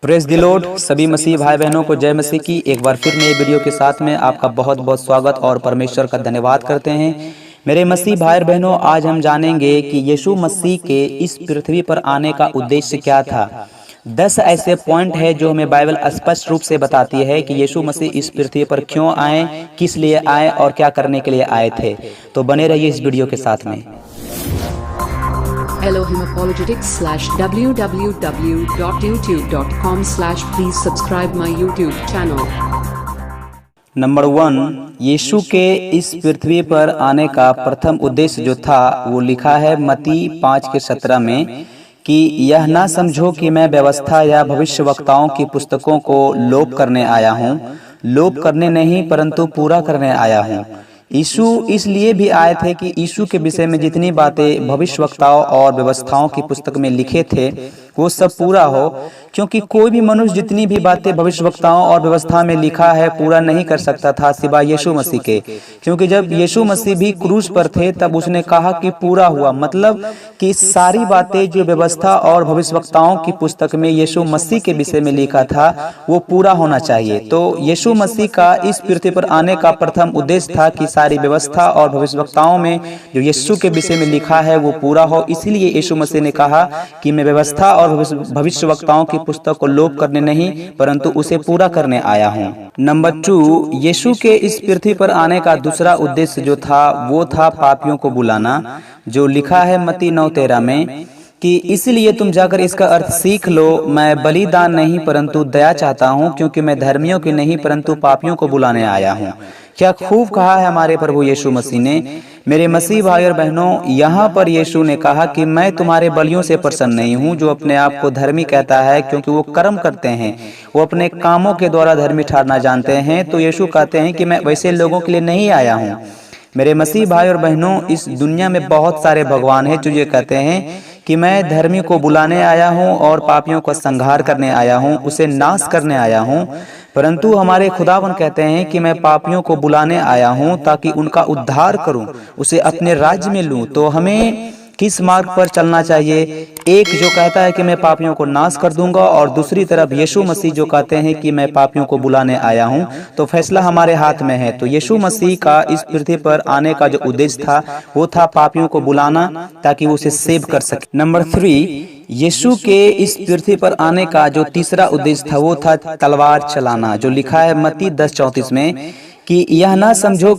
Praise the Lord. सभी मसीह भाई बहनों को जय मसीह की। एक बार फिर नए वीडियो के साथ में आपका बहुत बहुत स्वागत और परमेश्वर का धन्यवाद करते हैं। मेरे मसीह भाई बहनों, आज हम जानेंगे कि यीशु मसीह के इस पृथ्वी पर आने का उद्देश्य क्या था। 10 ऐसे पॉइंट है जो हमें बाइबल स्पष्ट रूप से बताती है कि यीशु मसीह इस पृथ्वी पर क्यों आए, किस लिए आए और क्या करने के लिए आए थे। तो बने रहिए इस वीडियो के साथ में। Elohim Apologetics www.youtube.com/ please subscribe my YouTube channel. Number 1, यीशु के इस पृथ्वी पर आने का प्रथम उद्देश्य जो था वो लिखा है मत्ती 5:17 में कि यह ना समझो कि मैं व्यवस्था या भविष्यवक्ताओं की पुस्तकों को लोप करने आया हूँ। लोप करने नहीं परंतु पूरा करने आया हूँ। यीशु इसलिए भी आए थे कि यीशु के विषय में जितनी बातें भविष्यवक्ताओं और व्यवस्थाओं की पुस्तक में लिखे थे वो सब पूरा हो, क्योंकि कोई भी मनुष्य जितनी भी बातें भविष्यवक्ताओं और व्यवस्था में लिखा है पूरा नहीं कर सकता था सिवाय यीशु मसीह के। क्योंकि जब यीशु मसीह भी क्रूस पर थे तब उसने कहा कि पूरा हुआ, मतलब कि सारी बातें जो व्यवस्था और भविष्यवक्ताओं की पुस्तक में यीशु मसीह के विषय में लिखा था वो पूरा होना चाहिए। तो यीशु मसीह का इस पृथ्वी पर आने का प्रथम उद्देश्य था कि सारी व्यवस्था और भविष्यवक्ताओं में जो यीशु के विषय में लिखा है वो पूरा हो। इसीलिए यीशु मसीह ने कहा कि मैं व्यवस्था और भविष्यवक्ताओं की पुस्तक को लोप करने नहीं परंतु उसे पूरा करने आया हूँ। नंबर 2, यीशु के इस पृथ्वी पर आने का दूसरा उद्देश्य जो था वो था पापियों को बुलाना, जो लिखा है मत्ती 9:13 में कि इसलिए तुम जाकर इसका अर्थ सीख लो, मैं बलिदान नहीं परंतु दया चाहता हूँ, क्योंकि मैं धर्मियों की नहीं परंतु पापियों को बुलाने आया हूँ। क्या खूब कहा है हमारे प्रभु यीशु मसीह ने। मेरे मसीह भाई और बहनों, यहाँ पर यीशु ने कहा कि मैं तुम्हारे बलियों से प्रसन्न नहीं हूँ। जो अपने आप को धर्मी कहता है क्योंकि वो कर्म करते हैं, वो अपने कामों के द्वारा धर्मी ठहरना जानते हैं, तो यीशु कहते हैं कि मैं वैसे लोगों के लिए नहीं आया हूँ। मेरे मसीह भाई और बहनों, इस दुनिया में बहुत सारे भगवान हैं जो ये कहते हैं कि मैं धर्मी को बुलाने आया हूँ और पापियों को संहार करने आया हूँ, उसे नाश करने आया हूँ। परंतु हमारे खुदावन कहते हैं कि मैं पापियों को बुलाने आया हूँ ताकि उनका उद्धार करूँ, उसे अपने राज्य में लूँ। तो हमें किस मार्ग पर चलना चाहिए? एक जो कहता है कि मैं पापियों को नाश कर दूंगा और दूसरी तरफ यीशु मसीह जो कहते हैं कि मैं पापियों को बुलाने आया हूं। तो फैसला हमारे हाथ में है। तो यीशु मसीह का इस पृथ्वी पर आने का जो उद्देश्य था वो था पापियों को बुलाना ताकि वो उसे सेव कर सके। नंबर 3, यीशु के इस पृथ्वी पर आने का जो तीसरा उद्देश्य था वो था तलवार चलाना, जो लिखा है मत्ती 10:34 में कि यह ना समझो